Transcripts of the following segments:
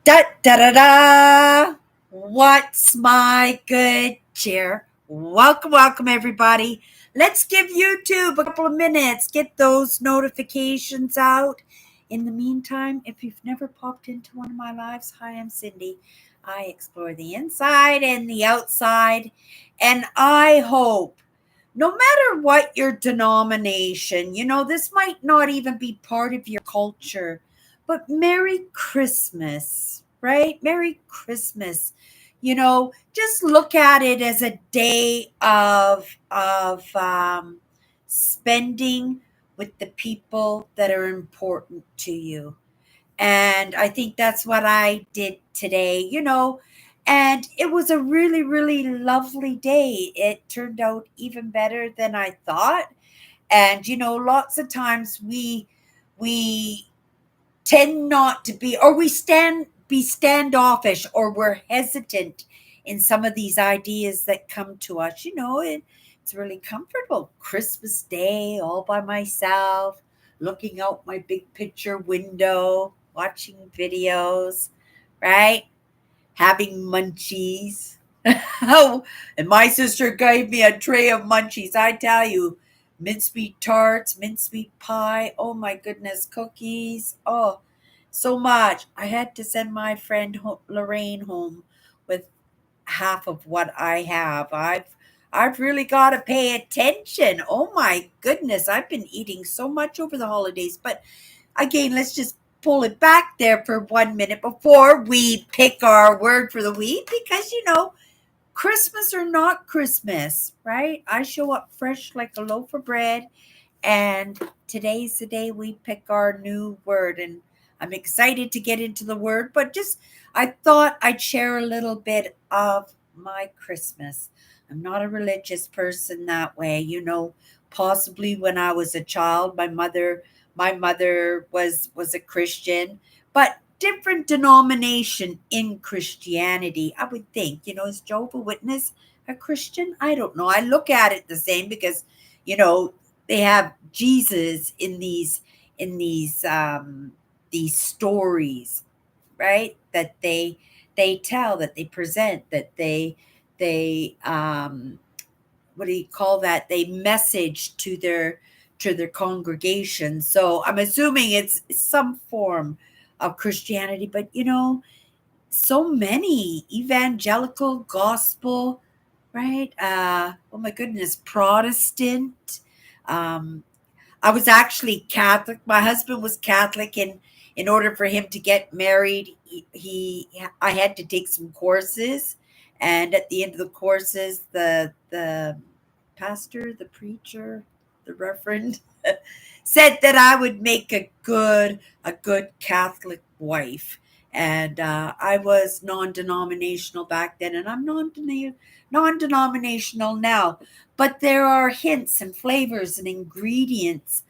Da da da da! What's my good cheer? Welcome, everybody. Let's give YouTube a couple of minutes. Get those notifications out. In the meantime, if you've never popped into one of my lives, hi, I'm Cindy. I explore the inside and the outside, and I hope no matter what your denomination, this might not even be part of your culture, but Merry Christmas, right? Merry Christmas. Just look at it as a day of spending with the people that are important to you. And I think that's what I did today. And it was a really, really lovely day. It turned out even better than I thought. And lots of times we tend not to be, or we be standoffish, or we're hesitant in some of these ideas that come to us. It's really comfortable. Christmas Day, all by myself, looking out my big picture window, watching videos, right? Having munchies. Oh, and my sister gave me a tray of munchies. I tell you, mincemeat tarts, mincemeat pie. Oh my goodness, cookies. Oh, so much. I had to send my friend Lorraine home with half of what I have. I've really got to pay attention. Oh my goodness, I've been eating so much over the holidays. But again, let's just pull it back there for 1 minute before we pick our word for the week, because Christmas or not Christmas, right? I show up fresh like a loaf of bread, and today's the day we pick our new word. And I'm excited to get into the word, but just I thought I'd share a little bit of my Christmas. I'm not a religious person that way. Possibly when I was a child, my mother was a Christian, but different denomination in Christianity. I would think, is Jehovah Witness a Christian? I don't know. I look at it the same because, you know, they have Jesus in these stories, right? That they tell, that they present, that they what do you call that? They message to their congregation. So I'm assuming it's some form of Christianity, but so many evangelical, gospel, right? Oh my goodness, Protestant. Um, I was actually Catholic. My husband was Catholic, and in order for him to get married, I had to take some courses, and at the end of the courses, the pastor, the preacher, the reverend said that I would make a good Catholic wife. And I was non-denominational back then, and I'm non-denominational now. But there are hints and flavors and ingredients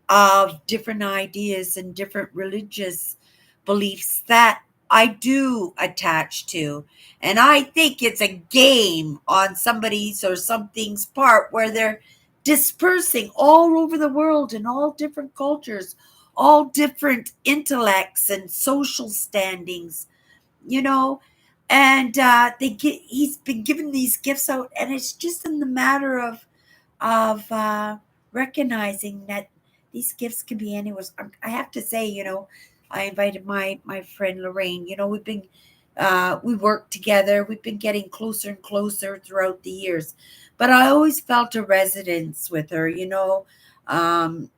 of different ideas and different religious beliefs that I do attach to. And I think it's a game on somebody's or something's part where they're dispersing all over the world in all different cultures, all different intellects and social standings, you know, and he's been given these gifts out, and it's just in the matter of recognizing that these gifts can be anyone's. I have to say, I invited my friend Lorraine. We worked together. We've been getting closer and closer throughout the years, but I always felt a resonance with her. Um,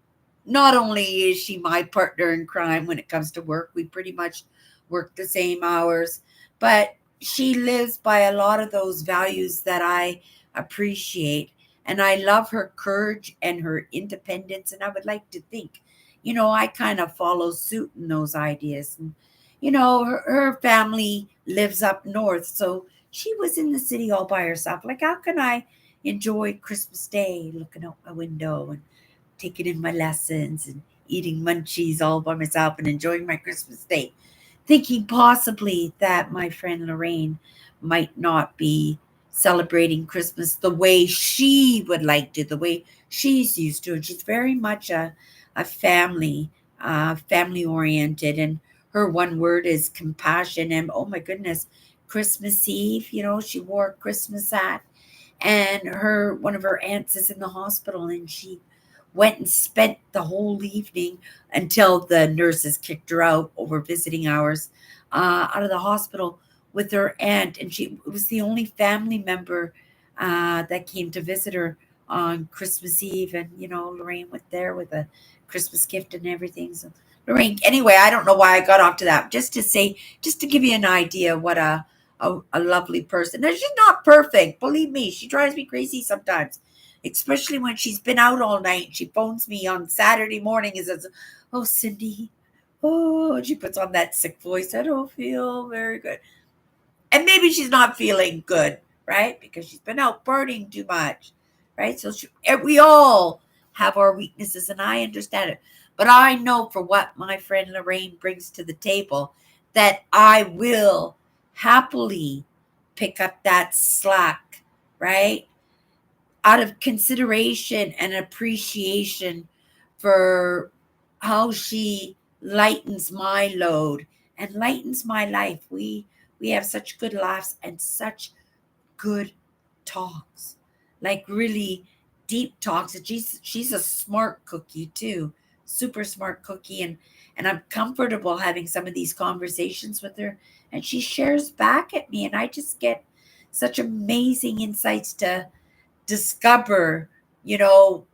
Not only is she my partner in crime when it comes to work, we pretty much work the same hours, but she lives by a lot of those values that I appreciate. And I love her courage and her independence. And I would like to think, I kind of follow suit in those ideas. And, her family lives up north. So she was in the city all by herself. Like, how can I enjoy Christmas Day looking out my window and taking in my lessons and eating munchies all by myself and enjoying my Christmas Day, thinking possibly that my friend Lorraine might not be celebrating Christmas the way she would like to, the way she's used to it. She's very much a family oriented, and her one word is compassion. And oh my goodness, Christmas Eve, she wore a Christmas hat, and her one of her aunts is in the hospital, and she went and spent the whole evening until the nurses kicked her out over visiting hours, out of the hospital with her aunt. And she was the only family member that came to visit her on Christmas Eve. And Lorraine went there with a Christmas gift and everything. So Lorraine, anyway, I don't know why I got off to that. Just to say, just to give you an idea what a lovely person. Now, she's not perfect. Believe me, she drives me crazy sometimes, especially when she's been out all night. She phones me on Saturday morning and says, "Oh, Cindy, oh," and she puts on that sick voice. "I don't feel very good." And maybe she's not feeling good, right? Because she's been out partying too much, right? So we all have our weaknesses, and I understand it. But I know for what my friend Lorraine brings to the table that I will happily pick up that slack, right? Out of consideration and appreciation for how she lightens my load and lightens my life. We have such good laughs and such good talks, like really deep talks. And she's a smart cookie too, super smart cookie. And I'm comfortable having some of these conversations with her, and she shares back at me, and I just get such amazing insights to discover,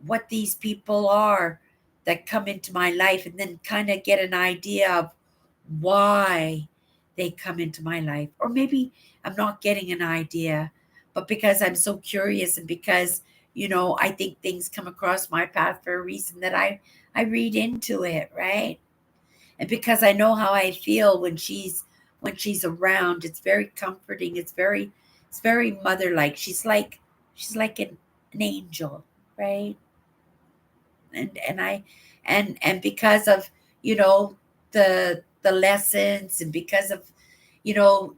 what these people are that come into my life, and then kind of get an idea of why they come into my life. Or maybe I'm not getting an idea, but because I'm so curious, and because, I think things come across my path for a reason, that I read into it, right? And because I know how I feel when she's around. It's very comforting. It's very mother like. She's like an angel, right? And because of, the lessons, and because of,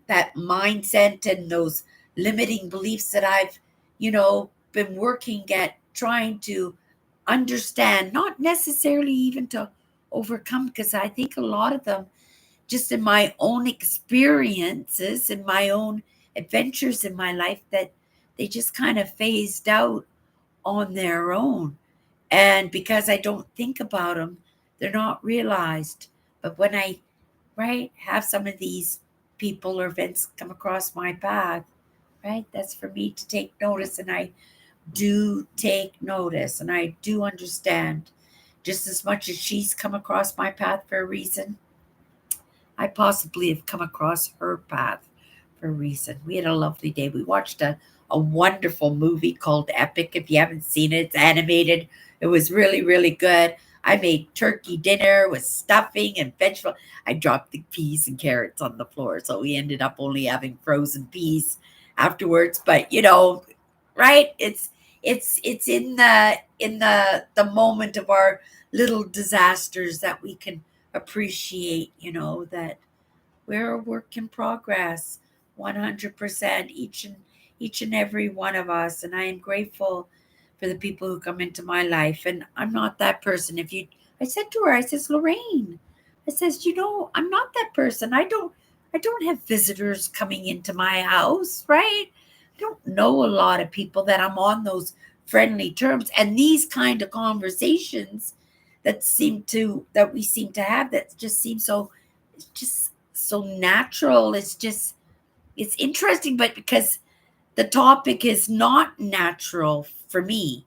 that mindset and those limiting beliefs that I've, been working at trying to understand, not necessarily even to overcome, because I think a lot of them, just in my own experiences and my own adventures in my life, that they just kind of phased out on their own. And because I don't think about them, they're not realized. But when I, right, have some of these people or events come across my path, right, that's for me to take notice. And I do take notice, and I do understand. Just as much as she's come across my path for a reason, I possibly have come across her path for a reason. We had a lovely day. We watched a wonderful movie called Epic. If you haven't seen it, it's animated. It was really, really good. I made turkey dinner with stuffing and vegetable. I dropped the peas and carrots on the floor, so we ended up only having frozen peas afterwards. But right? It's in the moment of our little disasters that we can appreciate, that we're a work in progress, 100%, each and every one of us. And I am grateful for the people who come into my life. And I'm not that person. I said to her, I says, Lorraine, I says, I'm not that person. I don't have visitors coming into my house, right? I don't know a lot of people that I'm on those friendly terms. And these kind of conversations that we seem to have, that just seem so, it's just so natural. It's interesting, but because the topic is not natural for me,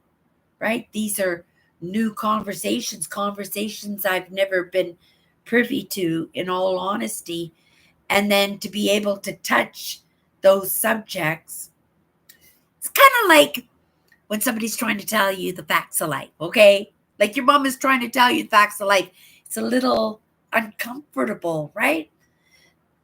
right? These are new conversations I've never been privy to, in all honesty. And then to be able to touch those subjects, it's kind of like when somebody's trying to tell you the facts of life, okay? Like your mom is trying to tell you the facts of life. It's a little uncomfortable, right?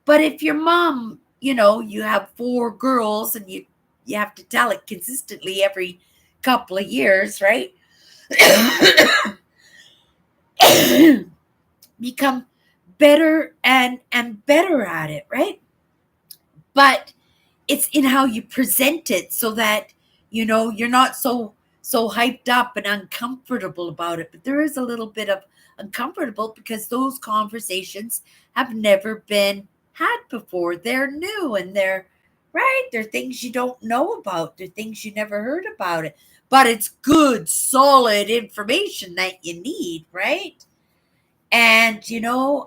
But if your mom, you have four girls, and you have to tell it consistently every couple of years, right? Become better and better at it, right? But it's in how you present it, so that you're not so hyped up and uncomfortable about it. But there is a little bit uncomfortable because those conversations have never been had before. They're new and they're right. They're things you don't know about. They're things you never heard about it. But it's good, solid information that you need, right? And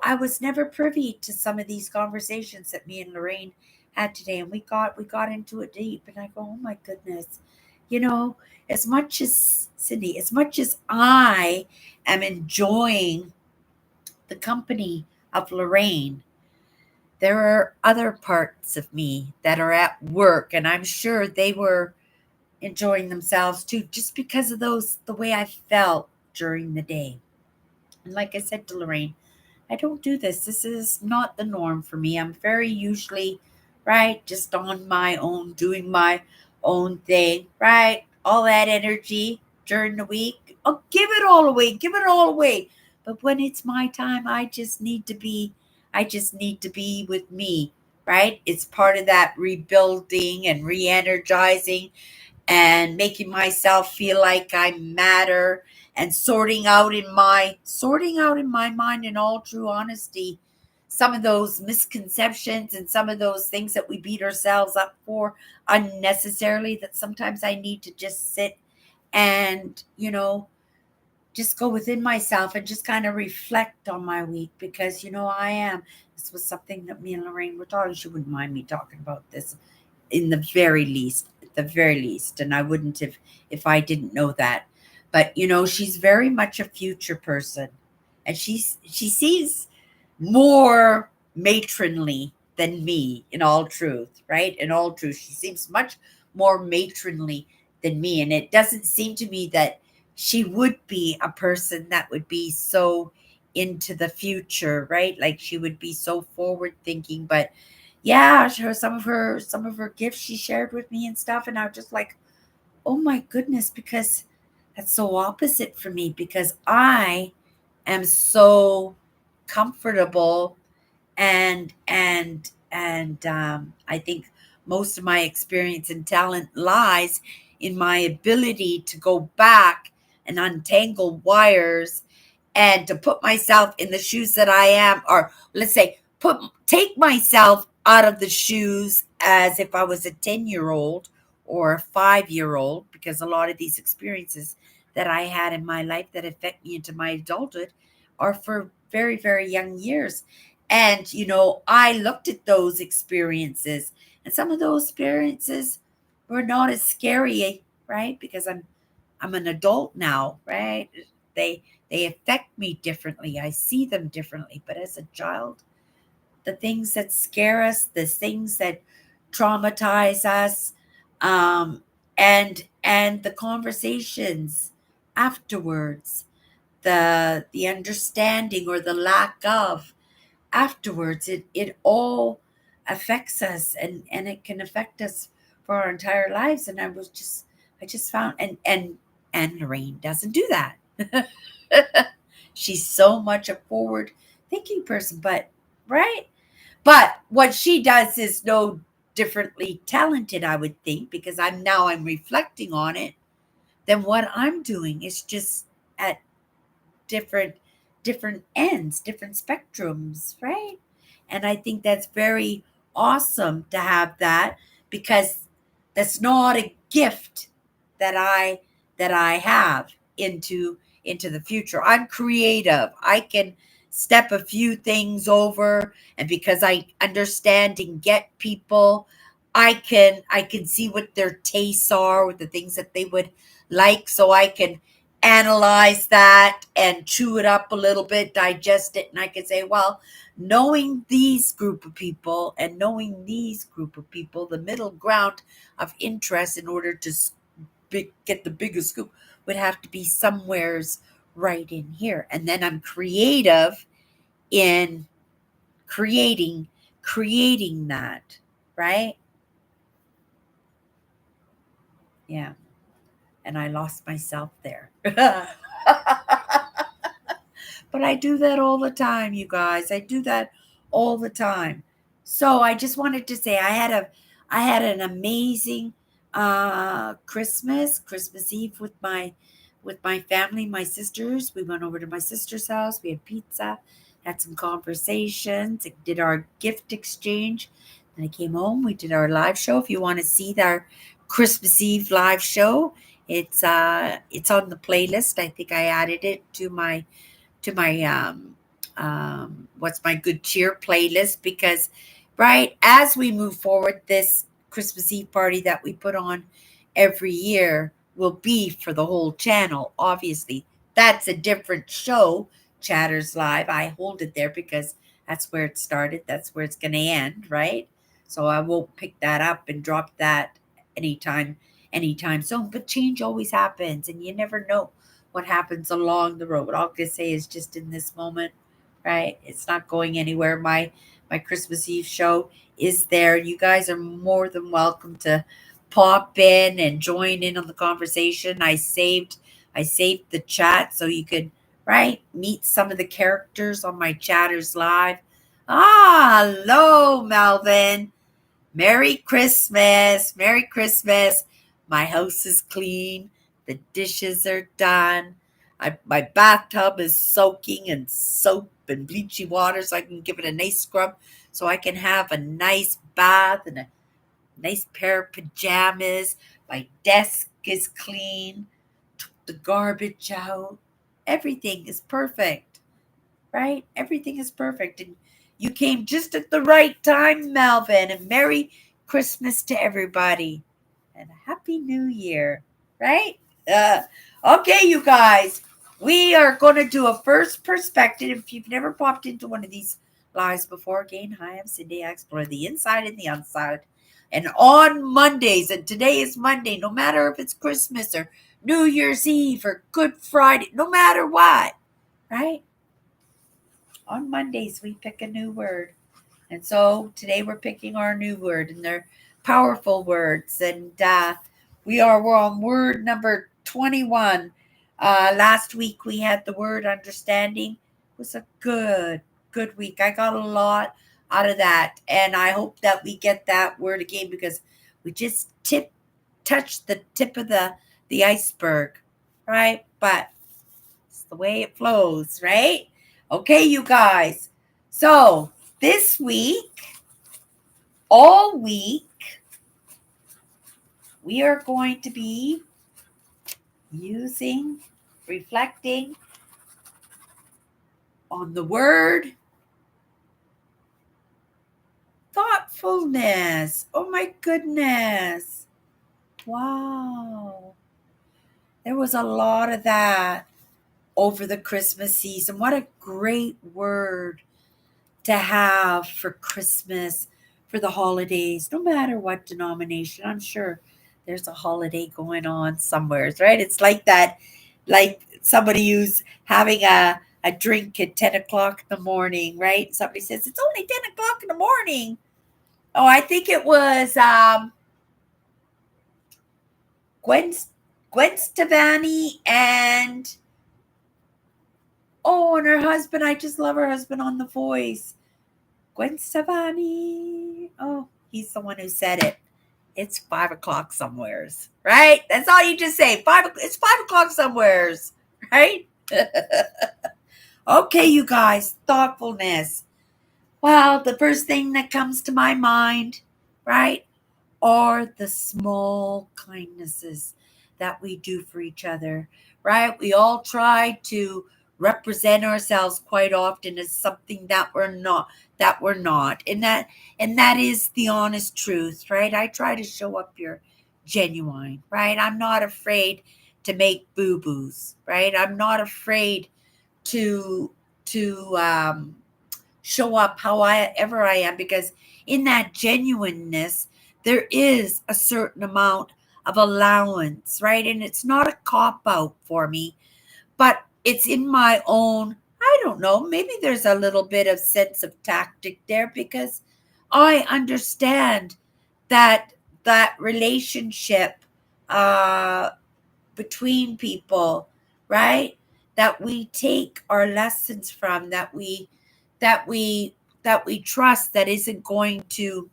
I was never privy to some of these conversations that me and Lorraine had today, and we got into it deep. And I go, oh my goodness, you know, as much as Cindy, as much as I am enjoying the company of Lorraine, there are other parts of me that are at work, and I'm sure they were enjoying themselves too, just because of the way I felt during the day. And like I said to Lorraine, I don't do this. This is not the norm for me. I'm very usually, right, just on my own, doing my own thing, right? All that energy during the week. Oh, give it all away. Give it all away. But when it's my time, I just need to be with me, right? It's part of that rebuilding and re-energizing and making myself feel like I matter and sorting out in my mind, in all true honesty, some of those misconceptions and some of those things that we beat ourselves up for unnecessarily, that sometimes I need to just sit and just go within myself and just kind of reflect on my week, because I am this was something that me and Lorraine were talking. She wouldn't mind me talking about this, in the very least, at the very least. And I wouldn't have if I didn't know that. But she's very much a future person, and she sees more matronly than me, in all truth, right? In all truth, she seems much more matronly than me, and it doesn't seem to me that she would be a person that would be so into the future, right? Like she would be so forward thinking. But yeah, some of her gifts she shared with me and stuff, and I was just like, oh my goodness, because that's so opposite for me, because I am so comfortable, and I think most of my experience and talent lies in my ability to go back and untangle wires, and to put myself in the shoes that I am, or let's say, take myself out of the shoes as if I was a 10-year-old or a 5-year-old, because a lot of these experiences that I had in my life that affect me into my adulthood are for very, very young years. And I looked at those experiences, and some of those experiences were not as scary, right? Because I'm an adult now, right? They affect me differently. I see them differently. But as a child, the things that scare us, the things that traumatize us, and the conversations afterwards, the understanding or the lack of afterwards, it all affects us, and it can affect us for our entire lives. And I just found, and Lorraine doesn't do that. She's so much a forward thinking person, but right. But what she does is no differently talented, I would think, because I'm reflecting on it, than what I'm doing. Is just at different different ends, different spectrums, right? And I think that's very awesome to have that, because that's not a gift that I have into the future. I'm creative. I can step a few things over, and because I understand and get people, I can see what their tastes are, what the things that they would like, so I can analyze that and chew it up a little bit, digest it, and I can say, well, knowing these group of people and knowing these group of people, the middle ground of interest in order to get the biggest scoop would have to be somewheres right in here. And then I'm creative in creating that, right? Yeah. And I lost myself there. But I do that all the time, you guys. I do that all the time. So I just wanted to say I had an amazing Christmas Eve with with my family, my sisters. We went over to my sister's house. We had pizza, had some conversations, did our gift exchange. Then I came home. We did our live show. If you want to see our Christmas Eve live show, it's on the playlist. I think I added it to my what's my good cheer playlist, because right as we move forward, this Christmas Eve party that we put on every year will be for the whole channel. Obviously, that's a different show. Chatters Live, I hold it there because that's where it started, that's where it's going to end, right? So I won't pick that up and drop that anytime soon. But change always happens, and you never know what happens along the road. What I'll just say is, just in this moment, right? It's not going anywhere. My Christmas Eve show is there. You guys are more than welcome to pop in and join in on the conversation. I saved the chat so you could, right, meet some of the characters on my Chatters Live. Hello, Melvin. Merry Christmas. Merry Christmas. My house is clean. The dishes are done. My bathtub is soaking in soap and bleachy water so I can give it a nice scrub, so I can have a nice bath and a nice pair of pajamas. My desk is clean. Took the garbage out. Everything is perfect, right? Everything is perfect. And you came just at the right time, Melvin. And Merry Christmas to everybody. And a Happy New Year, right? Uh, okay, you guys. We are going to do a first perspective. If you've never popped into one of these lives before, again, hi, I'm Cindy. I explore the inside and the outside. And on Mondays, and today is Monday, no matter if it's Christmas or New Year's Eve or Good Friday, no matter what, right? On Mondays, we pick a new word. And so today we're picking our new word, and they're powerful words. And we're on word number 21. Last week we had the word understanding. It was a good week. I got a lot out of that. And I hope that we get that word again, because we just touched the tip of the iceberg, right? But it's the way it flows, right? Okay, you guys. So this week, all week, we are going to be reflecting on the word thoughtfulness. Oh my goodness. Wow. There was a lot of that over the Christmas season. What a great word to have for Christmas, for the holidays, no matter what denomination. I'm sure there's a holiday going on somewhere, right? It's like that, like somebody who's having a drink at 10 o'clock in the morning, right? Somebody says, it's only 10 o'clock in the morning. Oh, I think it was Gwen, Gwen Stefani and, oh, and her husband. I just love her husband on The Voice. Gwen Stefani. Oh, he's the one who said it. It's 5 o'clock somewheres, right? That's all you just say. It's 5 o'clock somewheres, right? Okay, you guys, thoughtfulness. Well, the first thing that comes to my mind, right, are the small kindnesses that we do for each other, right? We all try to represent ourselves quite often as something that we're not. And that is the honest truth, right? I try to show up here genuine, right? I'm not afraid to make boo-boos, right? I'm not afraid to to show up however I am, because in that genuineness, there is a certain amount of allowance, right? And it's not a cop out for me, but it's in my own, I don't know, maybe there's a little bit of sense of tactic there, because I understand that relationship uh between people, right? That we take our lessons from, that we trust, that isn't going to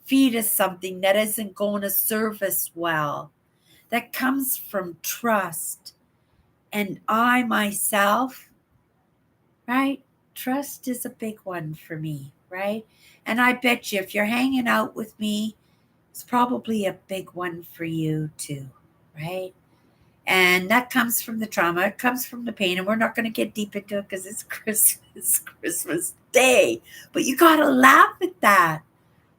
feed us something, that isn't going to serve us well, that comes from trust. And I myself, right? Trust is a big one for me, right? And I bet you if you're hanging out with me, it's probably a big one for you too, right? And that comes from the trauma, it comes from the pain, and we're not going to get deep into it because it's Christmas, Christmas Day. But you got to laugh at that,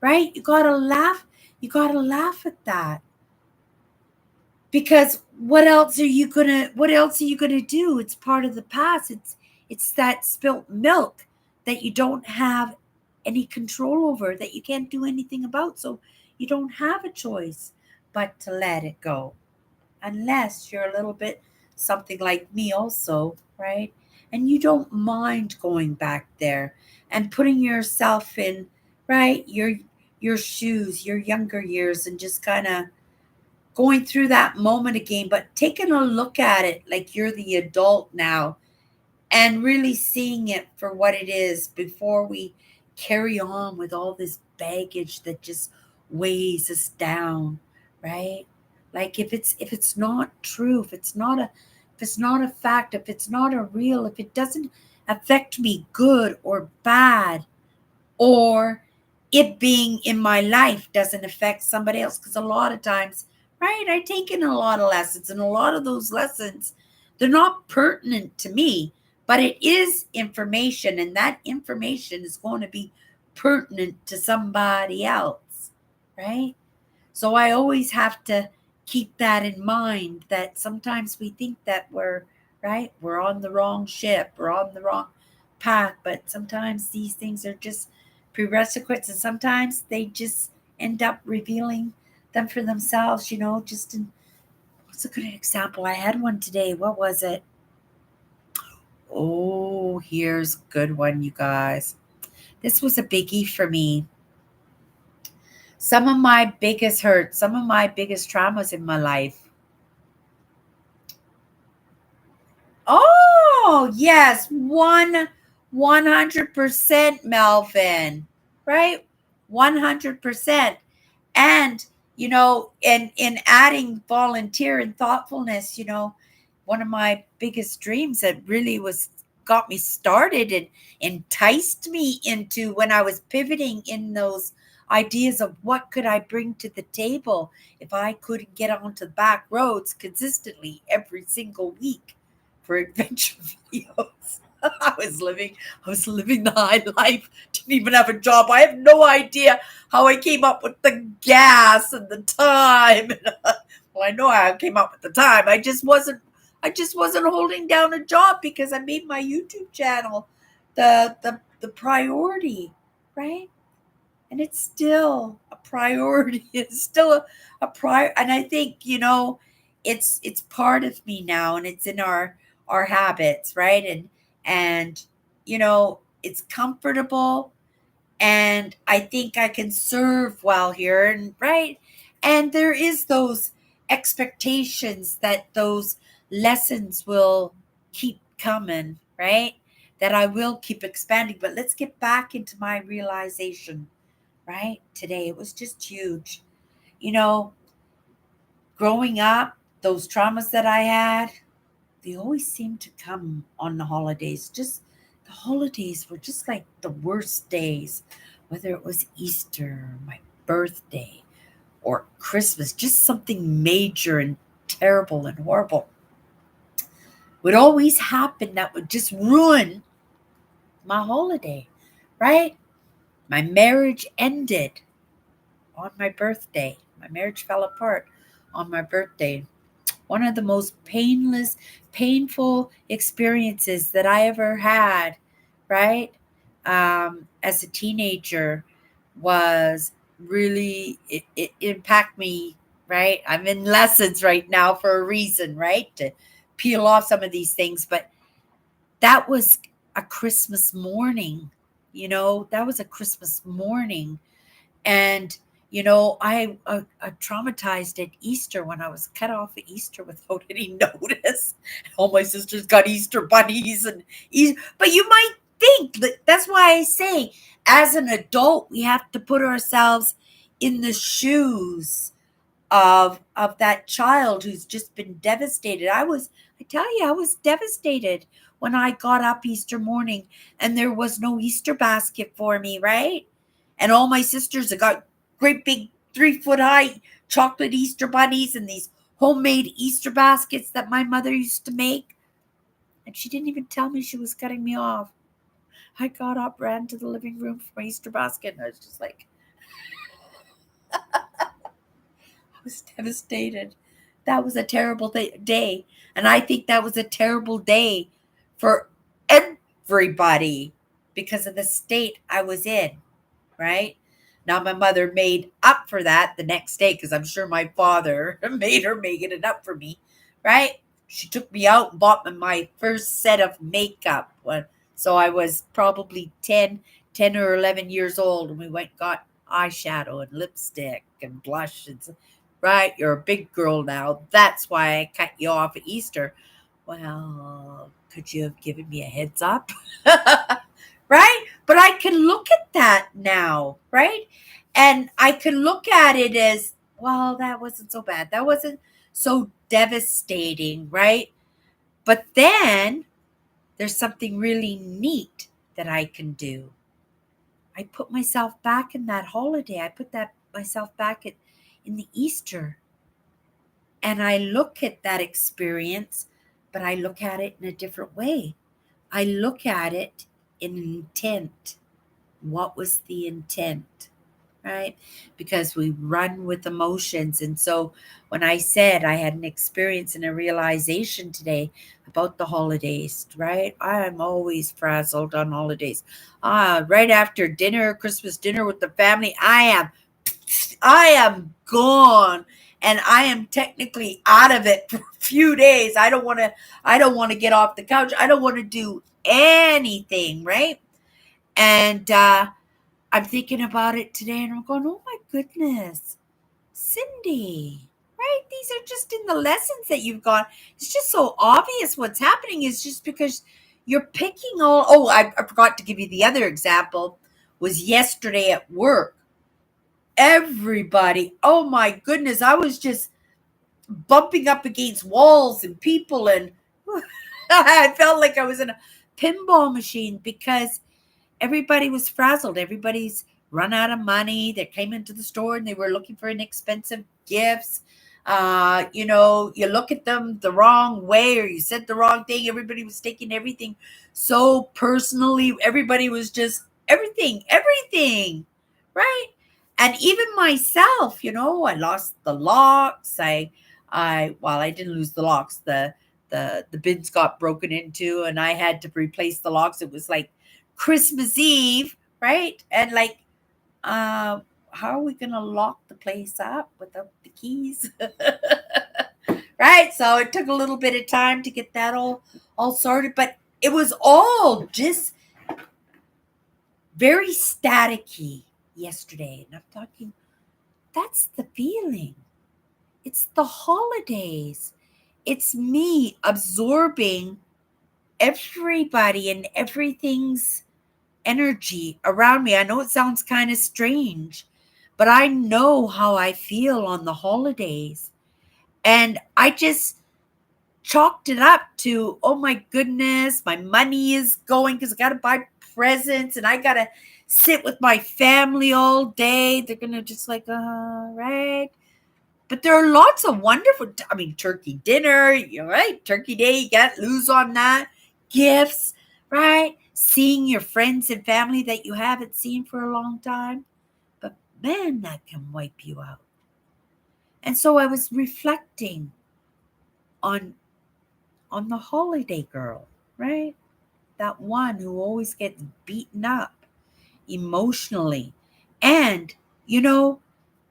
right? You got to laugh. You got to laugh at that because what else are you gonna do? It's part of the past. It's that spilt milk that you don't have any control over, that you can't do anything about. So you don't have a choice but to let it go, unless you're a little bit something like me also, right? And you don't mind going back there and putting yourself in, right, your shoes, your younger years, and just kind of going through that moment again, but taking a look at it like you're the adult now and really seeing it for what it is before we carry on with all this baggage that just weighs us down, right? Like if it's not true, if it's not a fact, if it's not a real, if it doesn't affect me good or bad, or it being in my life doesn't affect somebody else, because a lot of times, right, I take in a lot of lessons, and a lot of those lessons, they're not pertinent to me, but it is information, and that information is going to be pertinent to somebody else, right? So I always have to keep that in mind, that sometimes we think that we're right, we're on the wrong ship, we're on the wrong path, but sometimes these things are just prerequisites, and sometimes they just end up revealing them for themselves, just in what's a good example? I had one today. What was it? Oh, here's a good one, you guys. This was a biggie for me. Some of my biggest hurts, some of my biggest traumas in my life. Oh, yes, 100% Melvin, right? 100%. And, in adding volunteer and thoughtfulness, one of my biggest dreams that really was got me started and enticed me into, when I was pivoting in those ideas of what could I bring to the table if I couldn't get onto the back roads consistently every single week for adventure videos. I was living the high life. Didn't even have a job. I have no idea how I came up with the gas and the time. Well, I know how I came up with the time. I just wasn't holding down a job because I made my YouTube channel the priority, right? And it's still a priority. It's still a prior, and I think, it's part of me now, and it's in our habits, right? And it's comfortable, and I think I can serve well here, and right. And there is those expectations that those lessons will keep coming, right? That I will keep expanding. But let's get back into my realization, right? Today it was just huge. You know, growing up, those traumas that I had, they always seemed to come on the holidays. Just the holidays were just like the worst days, whether it was Easter, my birthday, or Christmas, just something major and terrible and horrible would always happen that would just ruin my holiday, right? My marriage ended on my birthday. My marriage fell apart on my birthday. One of the most painful experiences that I ever had, right? As a teenager, was really, it impacted me, right? I'm in lessons right now for a reason, right? To peel off some of these things. But that was a Christmas morning, that was a Christmas morning. And, I traumatized at Easter when I was cut off at Easter without any notice. All my sisters got Easter bunnies and but you might think that's why I say, as an adult, we have to put ourselves in the shoes of that child who's just been devastated. I I tell you, I was devastated when I got up Easter morning and there was no Easter basket for me, right? And all my sisters have got great big 3 foot high chocolate Easter bunnies and these homemade Easter baskets that my mother used to make. And she didn't even tell me she was cutting me off. I got up, ran to the living room for my Easter basket, and I was just like, I was devastated. That was a terrible day. And I think that was a terrible day for everybody because of the state I was in, right? Now, my mother made up for that the next day because I'm sure my father made her making it up for me, right? She took me out and bought me my first set of makeup. So I was probably 10 or 11 years old, and we went and got eyeshadow and lipstick and blush. And right, you're a big girl now. That's why I cut you off at Easter. Well, could you have given me a heads up? Right? But I can look at that now, right? And I can look at it as, well, that wasn't so bad. That wasn't so devastating, right? But then there's something really neat that I can do. I put myself back in that holiday. I put that myself back in the Easter. And I look at that experience, but I look at it in a different way. I look at it in intent. What was the intent? Right? Because we run with emotions. And so when I said I had an experience and a realization today about the holidays, right? I'm always frazzled on holidays. Right after dinner, Christmas dinner with the family, I am gone, and I am technically out of it for a few days. I don't want to get off the couch. I don't want to do anything, right? And I'm thinking about it today and I'm going, oh my goodness, Cindy, right? These are just in the lessons that you've got. It's just so obvious what's happening is just because you're picking all. Oh, I forgot to give you the other example was yesterday at work. Everybody, oh my goodness, I was just bumping up against walls and people, and I felt like I was in a pinball machine because everybody was frazzled. Everybody's run out of money. They came into the store and they were looking for inexpensive gifts. You look at them the wrong way or you said the wrong thing. Everybody was taking everything so personally. Everybody was just everything, right? And even myself, I lost the locks. I didn't lose the locks. The bins got broken into and I had to replace the locks. It was like Christmas Eve, right? And like, how are we going to lock the place up without the keys? Right? So it took a little bit of time to get that all sorted, but it was all just very staticky yesterday. And I'm talking, that's the feeling. It's the holidays. It's me absorbing everybody and everything's energy around me. I know it sounds kind of strange, but I know how I feel on the holidays. And I just chalked it up to, oh my goodness, my money is going because I got to buy presents and I got to sit with my family all day. They're going to just like, right. But there are lots of wonderful, turkey dinner, right? Turkey day, you can't lose on that. Gifts, right? Seeing your friends and family that you haven't seen for a long time. But man, that can wipe you out. And so I was reflecting on the holiday girl, right? That one who always gets beaten up emotionally. And,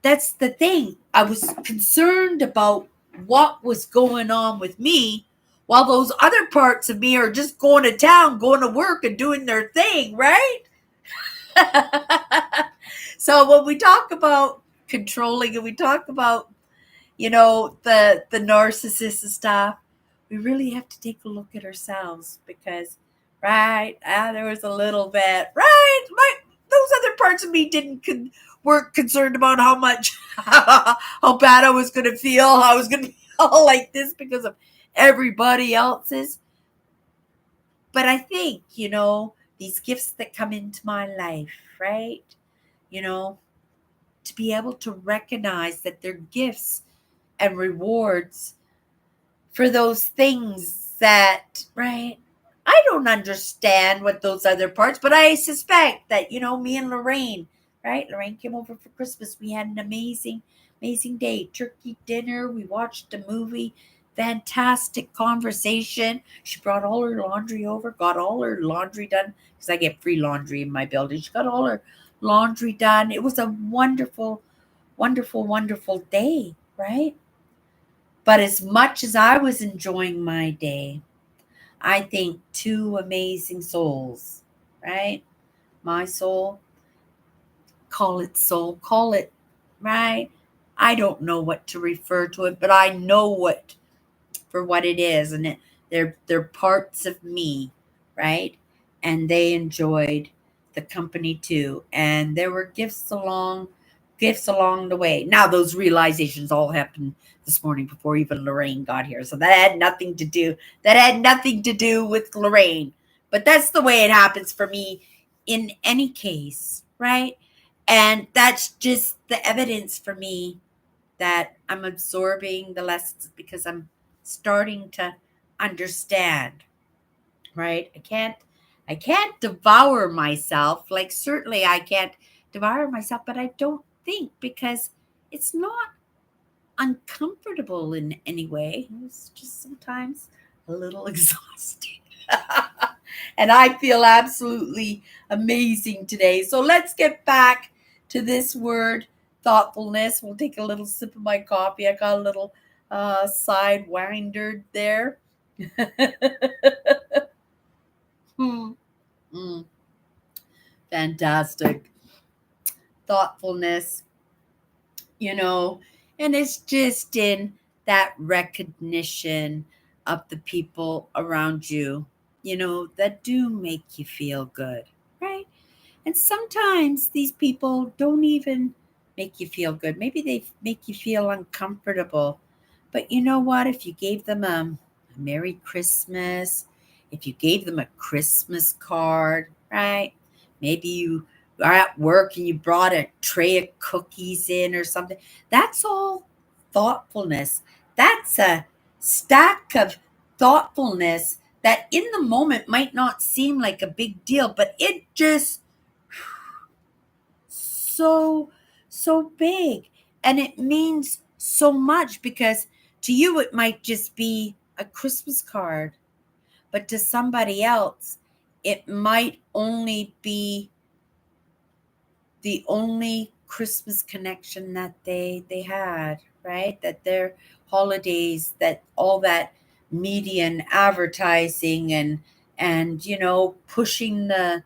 that's the thing. I was concerned about what was going on with me while those other parts of me are just going to town, going to work and doing their thing, right? So when we talk about controlling and we talk about, the narcissist stuff, we really have to take a look at ourselves because, right, there was a little bit, right, those other parts of me weren't concerned about how bad I was going to feel, how I was going to feel like this because of everybody else's. But I think, these gifts that come into my life, right? You know, to be able to recognize that they're gifts and rewards for those things that, right? I don't understand what those other parts, but I suspect that, me and Lorraine, right? Lorraine came over for Christmas. We had an amazing, amazing day. Turkey dinner. We watched a movie. Fantastic conversation. She brought all her laundry over, got all her laundry done because I get free laundry in my building. She got all her laundry done. It was a wonderful, wonderful, wonderful day, right? But as much as I was enjoying my day, I think two amazing souls, right? My soul, call it, right? I don't know what to refer to it, but I know what for what it is, and they're parts of me, right? And they enjoyed the company too, and there were gifts along the way. Now those realizations all happened this morning before even Lorraine got here, so that had nothing to do with Lorraine. But that's the way it happens for me in any case, right? And that's just the evidence for me that I'm absorbing the lessons because I'm starting to understand, right? I can't devour myself. Like certainly I can't devour myself, but I don't think because it's not uncomfortable in any way. It's just sometimes a little exhausting. And I feel absolutely amazing today. So let's get back to this word thoughtfulness. We'll take a little sip of my coffee. I got a little sidewinder there. Hmm. Mm, fantastic. Thoughtfulness, you know, and it's just in that recognition of the people around you, that do make you feel good, right? And sometimes these people don't even make you feel good. Maybe they make you feel uncomfortable. But you know what? If you gave them a Merry Christmas, if you gave them a Christmas card, right? Maybe you are at work and you brought a tray of cookies in or something. That's all thoughtfulness. That's a stack of thoughtfulness that in the moment might not seem like a big deal, but it just so big, and it means so much because to you it might just be a Christmas card, but to somebody else it might only be the only Christmas connection that they had, right? That their holidays, that all that media and advertising and pushing the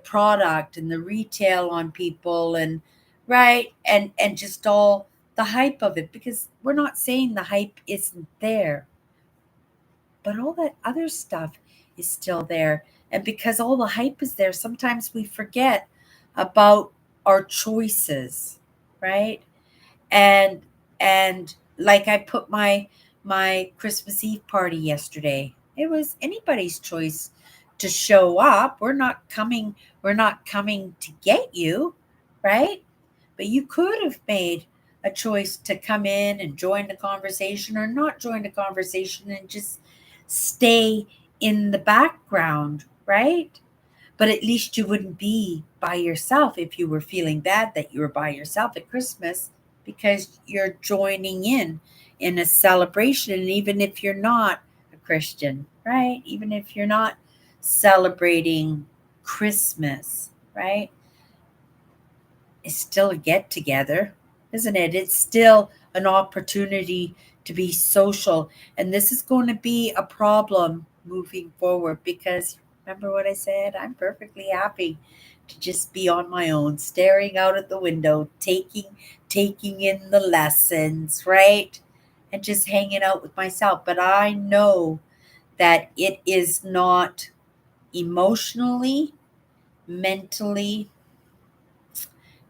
product and the retail on people and right and just all the hype of it, because we're not saying the hype isn't there, but all that other stuff is still there. And because all the hype is there, sometimes we forget about our choices, right? And and like I put my Christmas Eve party yesterday. It was anybody's choice to show up. We're not coming to get you, right? But you could have made a choice to come in and join the conversation or not join the conversation and just stay in the background, right? But at least you wouldn't be by yourself if you were feeling bad that you were by yourself at Christmas, because you're joining in a celebration. And even if you're not a Christian, right? Even if you're not celebrating Christmas, right? It's still a get together, isn't it? It's still an opportunity to be social. And this is going to be a problem moving forward because remember what I said? I'm perfectly happy to just be on my own, staring out at the window, taking in the lessons, right? And just hanging out with myself. But I know that it is not emotionally, mentally,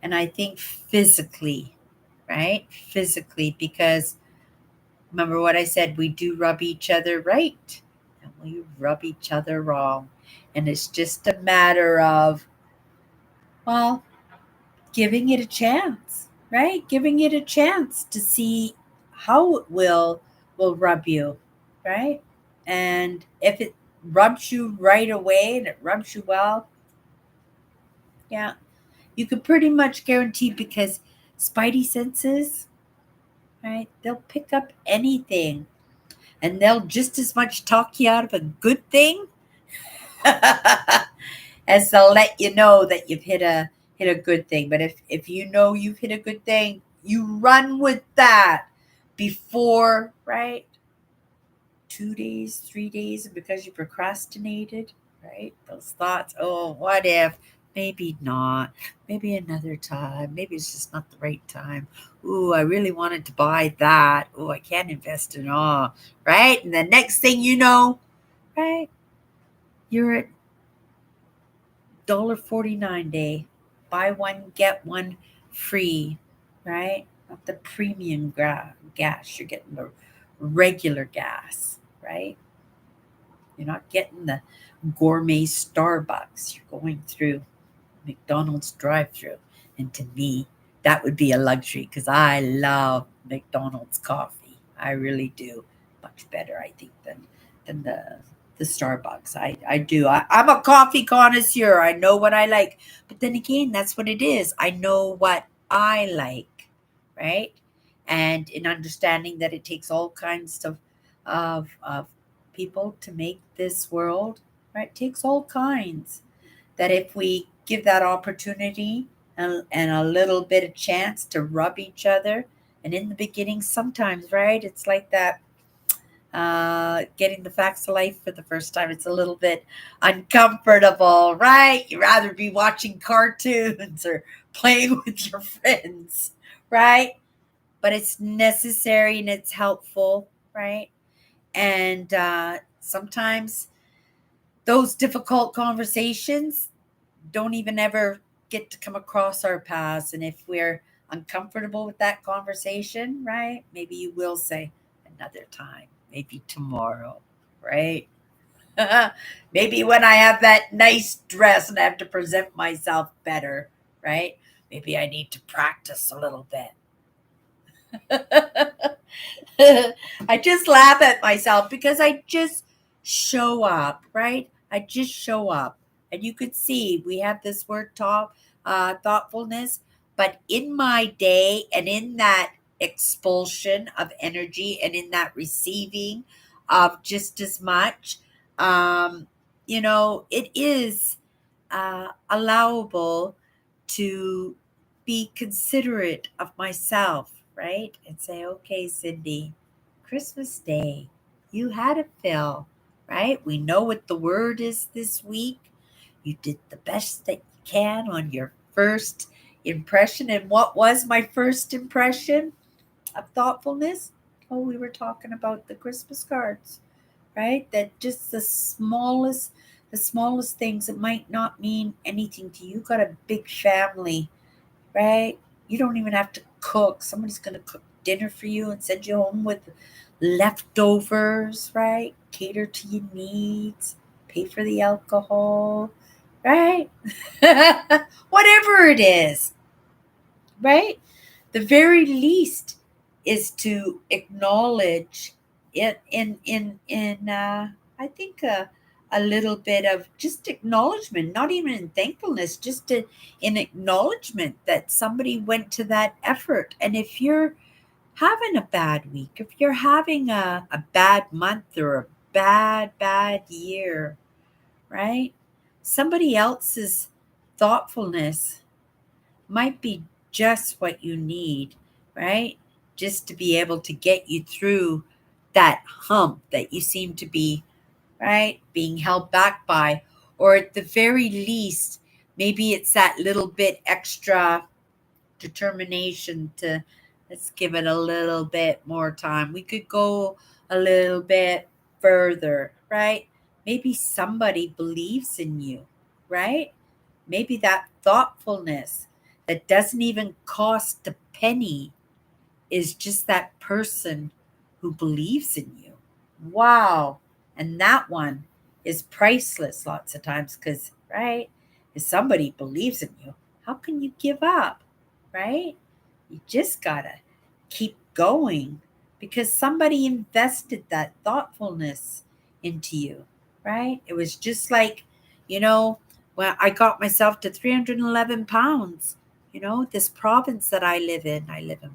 and I think physically, right? Physically, because Remember what I said? We do rub each other right and we rub each other wrong. And it's just a matter of, well, giving it a chance, right? Giving it a chance to see how it will rub you, right? And if it rubs you right away and it rubs you well, yeah, you could pretty much guarantee because spidey senses, right? They'll pick up anything and they'll just as much talk you out of a good thing as they'll let you know that you've hit a good thing. But if you know you've hit a good thing, you run with that before, right? 2 days, 3 days, and because you procrastinated, right? Those thoughts, oh, what if? Maybe not. Maybe another time. Maybe it's just not the right time. Ooh, I really wanted to buy that. Ooh, I can't invest in all. Right? And the next thing you know, right? You're at $1.49 day. Buy one, get one free, right? Not the premium gas. You're getting the regular gas, right? You're not getting the gourmet Starbucks. You're going through McDonald's drive-through. And to me, that would be a luxury because I love McDonald's coffee. I really do. Much better, I think, than the Starbucks. I do. I'm a coffee connoisseur. I know what I like. But then again, that's what it is. I know what I like, right? And in understanding that it takes all kinds of people to make this world, right? It takes all kinds that if we give that opportunity and a little bit of chance to rub each other, and in the beginning sometimes, right, it's like that, getting the facts of life for the first time, it's a little bit uncomfortable, right? You'd rather be watching cartoons or playing with your friends, right? But it's necessary and it's helpful, right? And sometimes those difficult conversations don't even ever get to come across our paths. And if we're uncomfortable with that conversation, right, maybe you will say another time, maybe tomorrow, right? Maybe when I have that nice dress and I have to present myself better, right? Maybe I need to practice a little bit. I just laugh at myself because I just show up, right? I just show up. And you could see we have this word thoughtfulness, but in my day and in that expulsion of energy and in that receiving of just as much, um, it is allowable to be considerate of myself, right? And say, okay, Cindy, Christmas Day, you had a fill, right? We know what the word is this week. You did the best that you can on your first impression. And what was my first impression of thoughtfulness? Oh, we were talking about the Christmas cards, right? That just the smallest things that might not mean anything to you. You got a big family, right? You don't even have to cook. Somebody's going to cook dinner for you and send you home with leftovers, right? Cater to your needs, pay for the alcohol, right? Whatever it is, right? The very least is to acknowledge it in I think a little bit of just acknowledgement, not even in thankfulness, just in acknowledgement that somebody went to that effort. And if you're having a bad week, if you're having a bad month or a bad year, right, somebody else's thoughtfulness might be just what you need, right? Just to be able to get you through that hump that you seem to be, right, being held back by. Or at the very least, maybe it's that little bit extra determination to, let's give it a little bit more time. We could go a little bit further, right? Maybe somebody believes in you, right? Maybe that thoughtfulness that doesn't even cost a penny is just that person who believes in you. Wow. And that one is priceless lots of times because, right? If somebody believes in you, how can you give up, right? You just got to keep going because somebody invested that thoughtfulness into you, right? It was just like, you know, when I got myself to 311 pounds, this province that I live in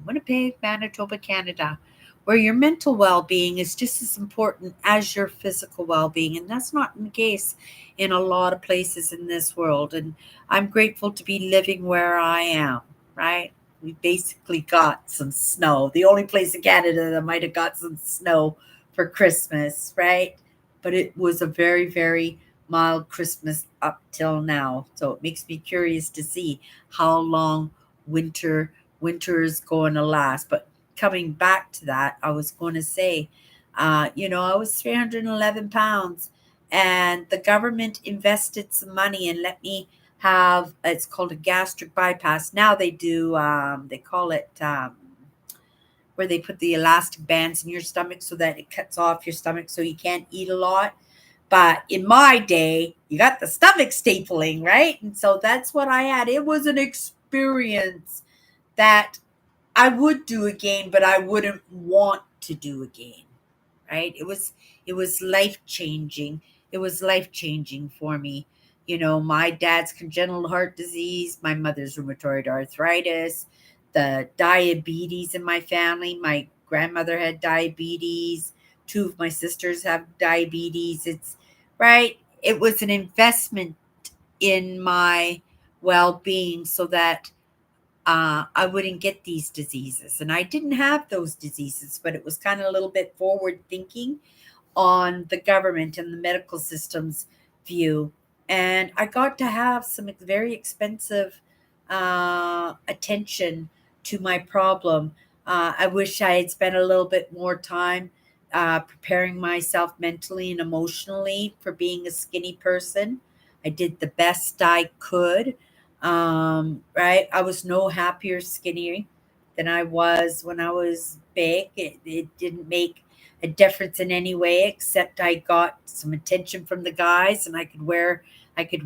Winnipeg, Manitoba, Canada, where your mental well being is just as important as your physical well being. And that's not the case in a lot of places in this world. And I'm grateful to be living where I am, right? We basically got some snow. The only place in Canada that might have got some snow for Christmas, right? But it was a very, very mild Christmas up till now. So it makes me curious to see how long winter winter is going to last. But coming back to that, I was going to say, I was 311 pounds, and the government invested some money and let me have, it's called a gastric bypass. Now they do, they call it, where they put the elastic bands in your stomach so that it cuts off your stomach so you can't eat a lot. But in my day, you got the stomach stapling, right? And so that's what I had. It was an experience that I would do again, but I wouldn't want to do again, right? It was life changing. It was life changing for me. My dad's congenital heart disease, my mother's rheumatoid arthritis, the diabetes in my family. My grandmother had diabetes. Two of my sisters have diabetes. It's right. It was an investment in my well being so that I wouldn't get these diseases. And I didn't have those diseases, but it was kind of a little bit forward thinking on the government and the medical system's view. And I got to have some very expensive attention to my problem. I wish I had spent a little bit more time preparing myself mentally and emotionally for being a skinny person. I did the best I could. Right? I was no happier skinny than I was when I was big. It didn't make a difference in any way except I got some attention from the guys and I could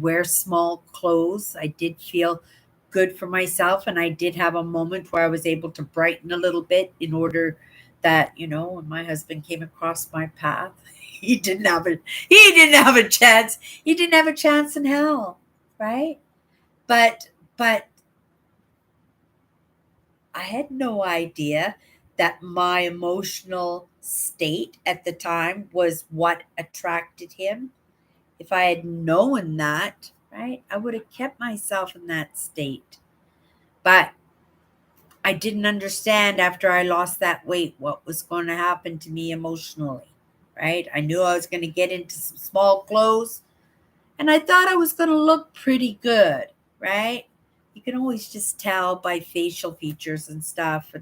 wear small clothes. I did feel good for myself and I did have a moment where I was able to brighten a little bit in order that, when my husband came across my path, he didn't have a chance. He didn't have a chance in hell, right? But I had no idea that my emotional state at the time was what attracted him. If I had known that, right, I would have kept myself in that state. But I didn't understand after I lost that weight what was going to happen to me emotionally, right? I knew I was going to get into some small clothes and I thought I was going to look pretty good, right? You can always just tell by facial features and stuff,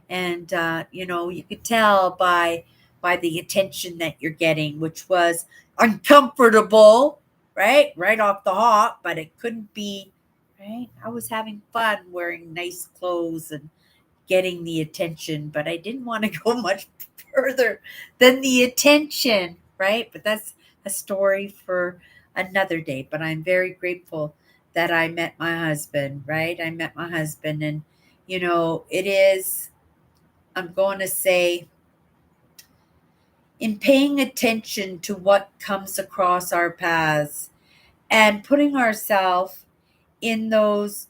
and you could tell by the attention that you're getting, which was uncomfortable, right off the hop, but it couldn't be, right. I was having fun wearing nice clothes and getting the attention, but I didn't want to go much further than the attention, right? But that's a story for another day. But I'm very grateful that I met my husband, right? I met my husband, and it is, I'm going to say, in paying attention to what comes across our paths and putting ourselves in those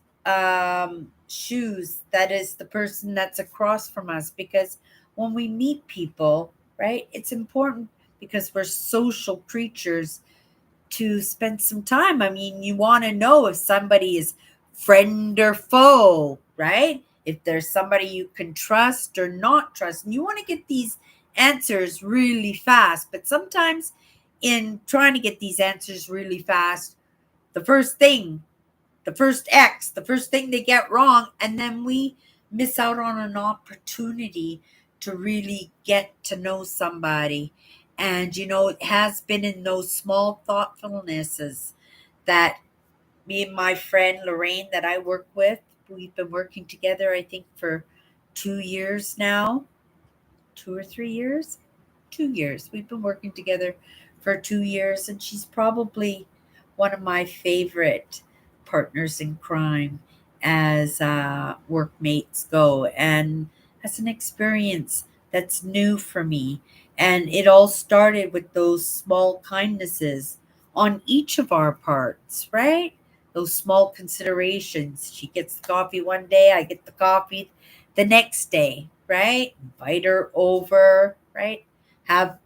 shoes that is the person that's across from us, because when we meet people, right, it's important because we're social creatures to spend some time. I mean, you want to know if somebody is friend or foe, right? If there's somebody you can trust or not trust. And you want to get these answers really fast. But sometimes in trying to get these answers really fast, the first thing the first thing they get wrong, and then we miss out on an opportunity to really get to know somebody. And it has been in those small thoughtfulnesses that me and my friend Lorraine that I work with, we've been working together, I think, for 2 years now. 2 or 3 years. 2 years. We've been working together for 2 years, and she's probably one of my favorite partners in crime as workmates go, and as an experience that's new for me. And it all started with those small kindnesses on each of our parts, right? Those small considerations. She gets the coffee one day, I get the coffee the next day, right? Invite her over, right? Have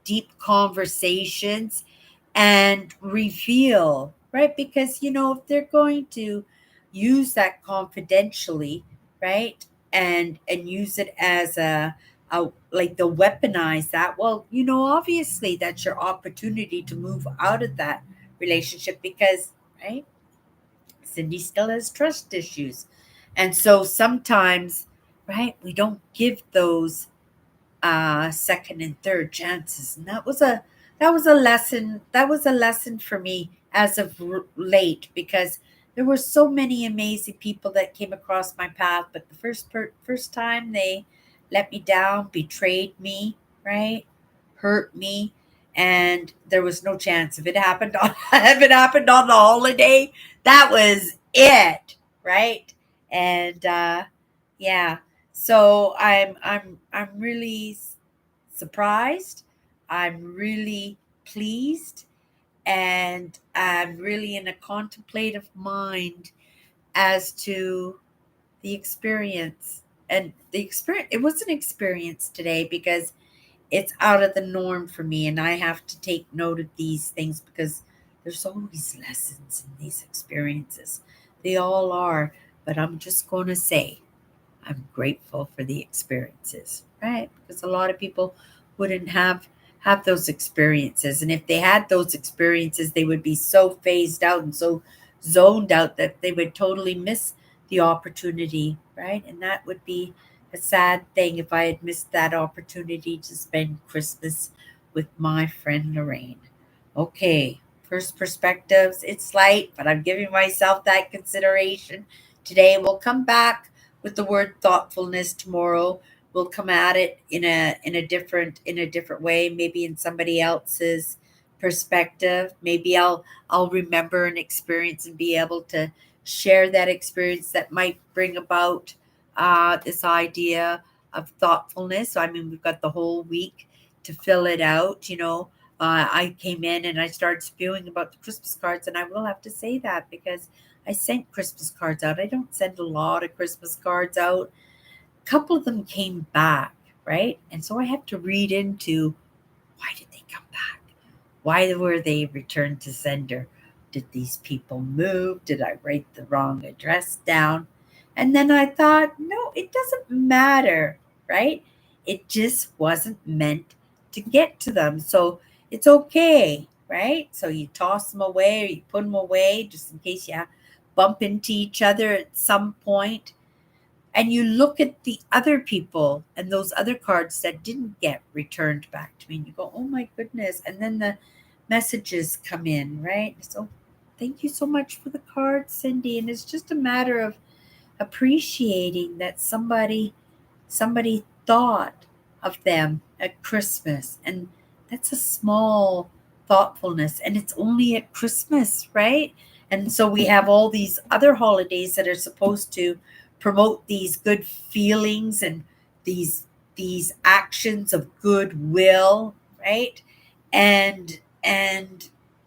deep conversations and reveal, right? Because, if they're going to use that confidentially, right? And use it as like they'll weaponize that. Well, obviously that's your opportunity to move out of that relationship because, right? Cindy still has trust issues. And so sometimes, right, we don't give those second and third chances. And that was a lesson for me as of late, because there were so many amazing people that came across my path, but the first time they let me down, betrayed me, right? Hurt me, and there was no chance. If it happened on if it happened on the holiday, that was it, right? And yeah, so I'm really surprised. I'm really pleased, and I'm really in a contemplative mind as to the experience. And the experience, it was an experience today because it's out of the norm for me, and I have to take note of these things because there's always lessons in these experiences. They all are, but I'm just going to say I'm grateful for the experiences, right? Because a lot of people wouldn't have those experiences, and if they had those experiences, they would be so phased out and so zoned out that they would totally miss the opportunity, right? And that would be a sad thing if I had missed that opportunity to spend Christmas with my friend Lorraine. Okay, first perspectives. It's light, but I'm giving myself that consideration. Today we'll come back with the word thoughtfulness. Tomorrow we'll come at it in a different way, maybe in somebody else's perspective. Maybe I'll remember an experience and be able to share that experience that might bring about this idea of thoughtfulness. So, I mean, we've got the whole week to fill it out. I came in and I started spewing about the Christmas cards, and I will have to say that because I sent Christmas cards out. I don't send a lot of Christmas cards out. A couple of them came back, right? And so I have to read into, why did they come back? Why were they returned to sender? Did these people move? Did I write the wrong address down? And then I thought, no, it doesn't matter, right? It just wasn't meant to get to them. So it's okay, right? So you toss them away or you put them away just in case you bump into each other at some point, and you look at the other people and those other cards that didn't get returned back to me, and you go, oh my goodness. And then the messages come in, right? So thank you so much for the card, Cindy. And it's just a matter of appreciating that somebody thought of them at Christmas. And that's a small thoughtfulness. And it's only at Christmas, right? And so we have all these other holidays that are supposed to promote these good feelings and these actions of goodwill, right? And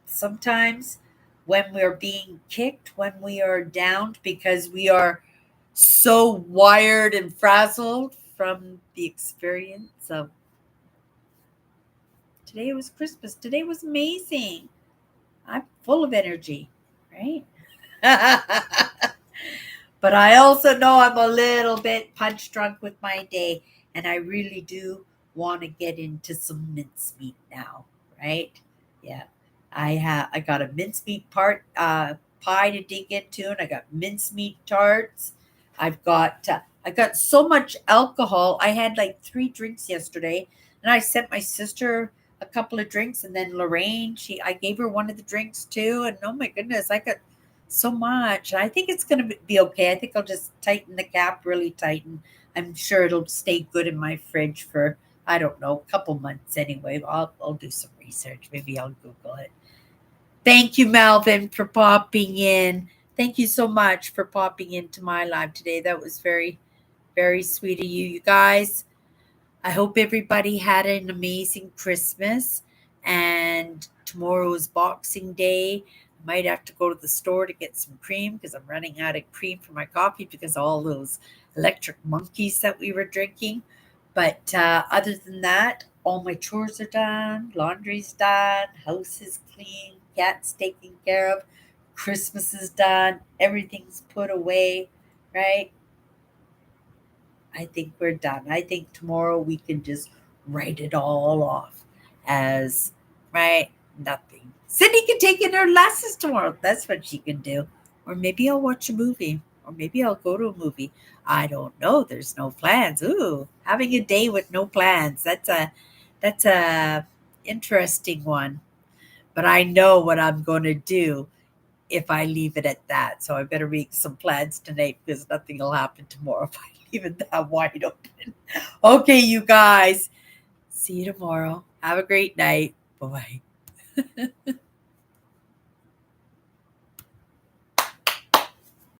sometimes when we're being kicked, when we are downed because we are so wired and frazzled from the experience of today was Christmas. Today was amazing. I'm full of energy, right? But I also know I'm a little bit punch drunk with my day, and I really do want to get into some mincemeat now, right? Yeah, I got a mincemeat pie to dig into, and I got mincemeat tarts. I got so much alcohol. I had like 3 drinks yesterday, and I sent my sister a couple of drinks, and then Lorraine, I gave her one of the drinks too, and oh my goodness, I got so much. I think it's going to be okay. I think I'll just tighten the cap really tight, and I'm sure it'll stay good in my fridge for, I don't know, a couple months anyway. I'll do some research. Maybe I'll Google it. Thank you, Melvin, for popping in. Thank you so much for popping into my live today. That was very, very sweet of you. You guys, I hope everybody had an amazing Christmas. And tomorrow is Boxing Day. I might have to go to the store to get some cream because I'm running out of cream for my coffee because of all those electric monkeys that we were drinking. But other than that, all my chores are done, laundry's done, house is clean, cat's taken care of, Christmas is done, everything's put away, right? I think we're done. I think tomorrow we can just write it all off as, right, nothing. Cindy can take in her lessons tomorrow. That's what she can do. Or maybe I'll watch a movie. Or maybe I'll go to a movie. I don't know. There's no plans. Ooh, having a day with no plans. That's a interesting one. But I know what I'm going to do if I leave it at that. So I better make some plans tonight because nothing will happen tomorrow if I leave it that wide open. Okay, you guys. See you tomorrow. Have a great night. Bye bye.